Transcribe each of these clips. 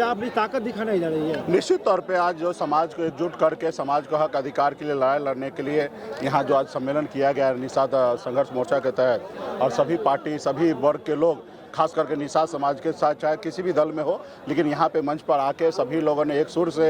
क्या अपनी ताकत दिखाने जा रही है? निश्चित तौर पे आज जो समाज को एकजुट करके समाज को हक अधिकार के लिए लड़ाई लड़ने के लिए यहाँ जो आज सम्मेलन किया गया है निषाद संघर्ष मोर्चा के तहत, और सभी पार्टी सभी वर्ग के लोग खास करके निषाद समाज के साथ चाहे किसी भी दल में हो, लेकिन यहाँ पे मंच पर आके सभी लोगों ने एक सुर से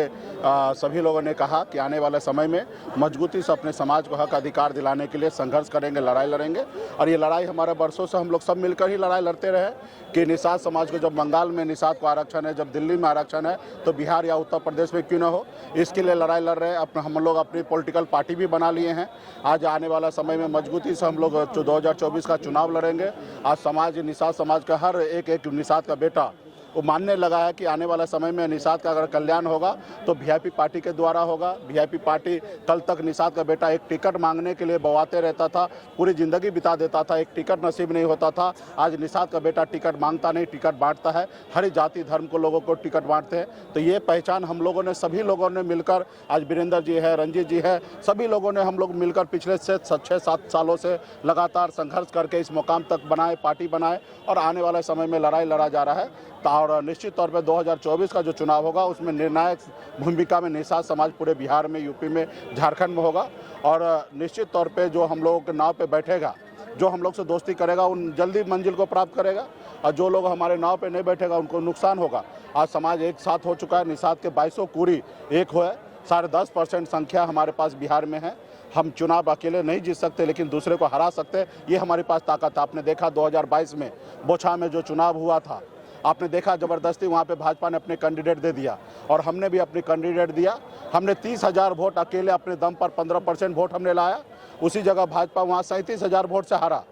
सभी लोगों ने कहा कि आने वाले समय में मजबूती से अपने समाज को हक अधिकार दिलाने के लिए संघर्ष करेंगे, लड़ाई लड़ेंगे। और ये लड़ाई हमारे वर्षों से हम लोग सब मिलकर ही लड़ाई लड़ते रहे कि निषाद समाज को जब बंगाल में निषाद को आरक्षण है, जब दिल्ली में आरक्षण है, तो बिहार या उत्तर प्रदेश में क्यों न हो, इसके लिए लड़ाई लड़ रहे हैं। हम लोग अपनी पॉलिटिकल पार्टी भी बना लिए हैं। आज आने वाला समय में मजबूती से हम लोग 2024 का चुनाव लड़ेंगे। आज समाज निषाद समाज का हर एक निषाद का बेटा वो मानने लगा है कि आने वाला समय में निषाद का अगर कल्याण होगा तो वीआईपी पार्टी के द्वारा होगा। वीआईपी पार्टी कल तक निषाद का बेटा एक टिकट मांगने के लिए बवाते रहता था, पूरी ज़िंदगी बिता देता था, एक टिकट नसीब नहीं होता था। आज निषाद का बेटा टिकट मांगता नहीं, टिकट बांटता है, हर जाति धर्म को लोगों को टिकट बांटते हैं। तो ये पहचान हम लोगों ने सभी लोगों ने मिलकर, आज वीरेंद्र जी है, रंजीत जी है, सभी लोगों ने हम लोग मिलकर पिछले 6-7 सालों से लगातार संघर्ष करके इस मुकाम तक बनाए, पार्टी बनाए, और आने वाले समय में लड़ाई लड़ा जा रहा है। और निश्चित तौर पे 2024 का जो चुनाव होगा उसमें निर्णायक भूमिका में निषाद समाज पूरे बिहार में, यूपी में, झारखंड में होगा। और निश्चित तौर पे जो हम लोगों के नाव पे बैठेगा, जो हम लोग से दोस्ती करेगा, उन जल्दी मंजिल को प्राप्त करेगा, और जो लोग हमारे नाव पे नहीं बैठेगा उनको नुकसान होगा। आज समाज एक साथ हो चुका है, निषाद के 2200 कुरी एक हुआ है, 10.5% संख्या हमारे पास बिहार में है। हम चुनाव अकेले नहीं जीत सकते, लेकिन दूसरे को हरा सकते हैं, ये हमारे पास ताकत है। आपने देखा 2022 में बोछा में जो चुनाव हुआ था, आपने देखा ज़बरदस्ती वहाँ पे भाजपा ने अपने कैंडिडेट दे दिया, और हमने भी अपनी कैंडिडेट दिया। हमने 30,000 वोट अकेले अपने दम पर 15% वोट हमने लाया। उसी जगह भाजपा वहाँ 37,000 वोट से हारा,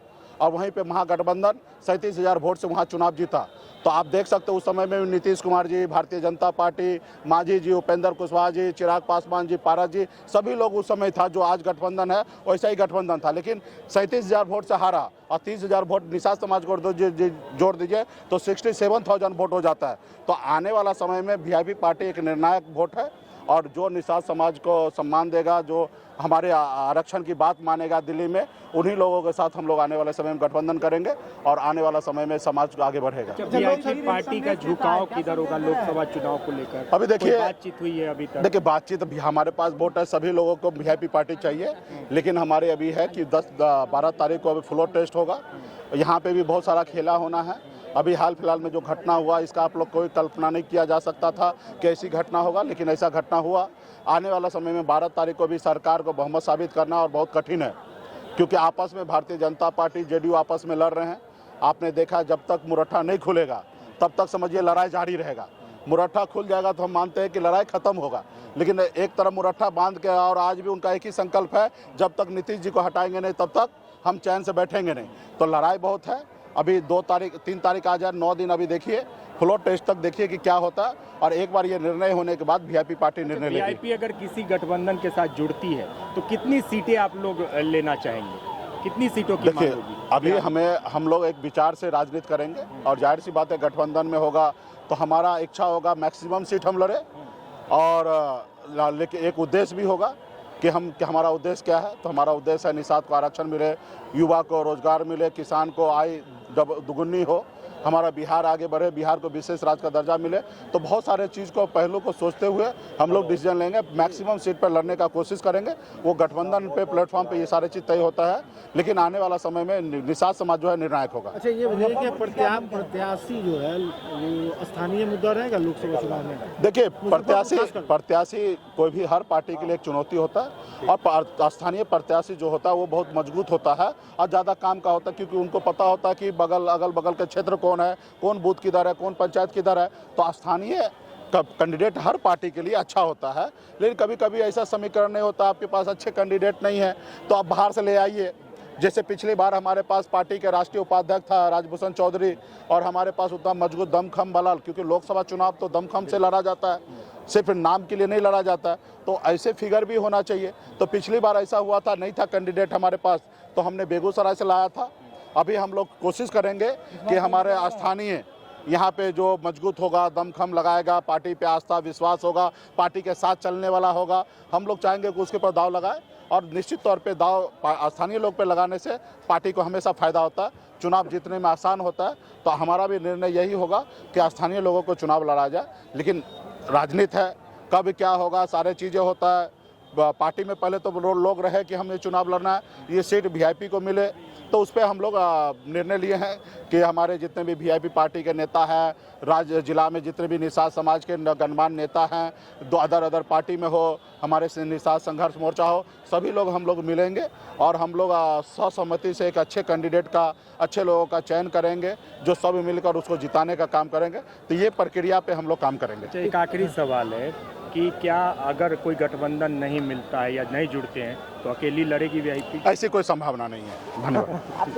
और वहीं पे महागठबंधन 37,000 वोट से वहाँ चुनाव जीता। तो आप देख सकते हो उस समय में नीतीश कुमार जी, भारतीय जनता पार्टी, मांझी जी, उपेंद्र कुशवाहा जी, चिराग पासवान जी, पारस जी, सभी लोग उस समय था। जो आज गठबंधन है वैसा ही गठबंधन था, लेकिन 37,000 वोट से हारा, और 30,000 वोट निषाद समाज को जोड़ दीजिए तो 67,000 वोट हो जाता है। तो आने वाला समय में वीआईपी पार्टी एक निर्णायक वोट है, और जो निषाद समाज को सम्मान देगा, जो हमारे आरक्षण की बात मानेगा दिल्ली में, उन्हीं लोगों के साथ हम लोग आने वाले समय में गठबंधन करेंगे, और आने वाला समय में समाज को आगे बढ़ेगा। वीआईपी पार्टी का झुकाव किधर होगा लोकसभा चुनाव को लेकर? अभी देखिए बातचीत हुई है अभी तक? देखिए बातचीत अभी हमारे पास वोट है, सभी लोगों को वीआईपी पार्टी चाहिए, लेकिन हमारे अभी है कि 10-12 तारीख को अभी फ्लोर टेस्ट होगा। यहाँ पे भी बहुत सारा खेला होना है। अभी हाल फिलहाल में जो घटना हुआ, इसका आप लोग कोई कल्पना नहीं किया जा सकता था कि ऐसी घटना होगा, लेकिन ऐसा घटना हुआ। आने वाला समय में 12 तारीख को भी सरकार को बहुमत साबित करना और बहुत कठिन है, क्योंकि आपस में भारतीय जनता पार्टी, जेडीयू आपस में लड़ रहे हैं। आपने देखा जब तक मुरट्ठा नहीं खुलेगा तब तक समझिए लड़ाई जारी रहेगा। मुरट्ठा खुल जाएगा तो हम मानते हैं कि लड़ाई खत्म होगा, लेकिन एक तरफ मुरट्ठा बांध के, और आज भी उनका एक ही संकल्प है, जब तक नीतीश जी को हटाएंगे नहीं तब तक हम चैन से बैठेंगे नहीं। तो लड़ाई बहुत है। अभी 3 तारीख आ जाए, 9 दिन अभी देखिए, फ्लोर टेस्ट तक देखिए कि क्या होता है, और एक बार ये निर्णय होने के बाद वीआईपी पार्टी निर्णय लेगी। वीआईपी अगर किसी गठबंधन के साथ जुड़ती है तो कितनी सीटें आप लोग लेना चाहेंगे? कितनी सीटों की मांग होगी? अभी हम लोग एक विचार से राजनीति करेंगे, और जाहिर सी बात है गठबंधन में होगा तो हमारा इच्छा होगा मैक्सिमम सीट हम लड़े, और लेकिन एक उद्देश्य भी होगा कि हमारा उद्देश्य क्या है। तो हमारा उद्देश्य है निषाद को आरक्षण मिले, युवा को रोजगार मिले, किसान को आय दुगुनी हो, हमारा बिहार आगे बढ़े, बिहार को विशेष राज्य का दर्जा मिले। तो बहुत सारे चीज़ को, पहलू को सोचते हुए हम लोग डिसीजन लेंगे। मैक्सिमम सीट पर लड़ने का कोशिश करेंगे। वो गठबंधन पे, प्लेटफॉर्म पे ये सारी चीज़ तय होता है, लेकिन आने वाला समय में निषाद समाज जो है निर्णायक होगा। अच्छा, ये बताइए कि प्रत्याशी जो है वो स्थानीय मुद्दा रहेगा लोकसभा चुनाव में? देखिए प्रत्याशी कोई भी हर पार्टी के लिए एक चुनौती होता है, और स्थानीय प्रत्याशी जो होता है वो बहुत मजबूत होता है और ज़्यादा काम का होता है, क्योंकि उनको पता होता है कि अगल बगल के क्षेत्र कौन है, कौन बूथ किधर है, कौन पंचायत किधर है। तो स्थानीय कैंडिडेट हर पार्टी के लिए अच्छा होता है, लेकिन कभी कभी ऐसा समीकरण नहीं होता, आपके पास अच्छे कैंडिडेट नहीं है तो आप बाहर से ले आइए। जैसे पिछली बार हमारे पास पार्टी के राष्ट्रीय उपाध्यक्ष था राजभूषण चौधरी, और हमारे पास उतना मजबूत दमखम बलाल, क्योंकि लोकसभा चुनाव तो दमखम से लड़ा जाता है, सिर्फ नाम के लिए नहीं लड़ा जाता है। तो ऐसे फिगर भी होना चाहिए। तो पिछली बार ऐसा हुआ था, नहीं था कैंडिडेट हमारे पास, तो हमने बेगूसराय से लाया था। अभी हम लोग कोशिश करेंगे कि हमारे स्थानीय यहाँ पे जो मजबूत होगा, दमखम लगाएगा, पार्टी पे आस्था विश्वास होगा, पार्टी के साथ चलने वाला होगा, हम लोग चाहेंगे कि उसके ऊपर दाव लगाए और निश्चित तौर पे दाव स्थानीय लोग पे लगाने से पार्टी को हमेशा फायदा होता है, चुनाव जीतने में आसान होता है। तो हमारा भी निर्णय यही होगा कि स्थानीय लोगों को चुनाव लड़ा जाए, लेकिन राजनीति है, कब क्या होगा सारे चीज़ें होता है। पार्टी में पहले तो लोग रहे कि हमें चुनाव लड़ना है, ये सीट वीआईपी को मिले, तो उस पर हम लोग निर्णय लिए हैं कि हमारे जितने भी वीआईपी पार्टी के नेता हैं, राज्य जिला में जितने भी निषाद समाज के गणमान्य नेता हैं, दो अदर पार्टी में हो, हमारे निषाद संघर्ष मोर्चा हो, सभी लोग हम लोग मिलेंगे और हम लोग सर्वसम्मति से एक अच्छे कैंडिडेट का, अच्छे लोगों का चयन करेंगे, जो सब मिलकर उसको जिताने का काम करेंगे। तो ये प्रक्रिया पे हम लोग काम करेंगे। एक आखिरी सवाल है कि क्या अगर कोई गठबंधन नहीं मिलता है या नहीं जुड़ते हैं तो अकेली लड़ेगी वीआईपी? ऐसी कोई संभावना नहीं है। धन्यवाद।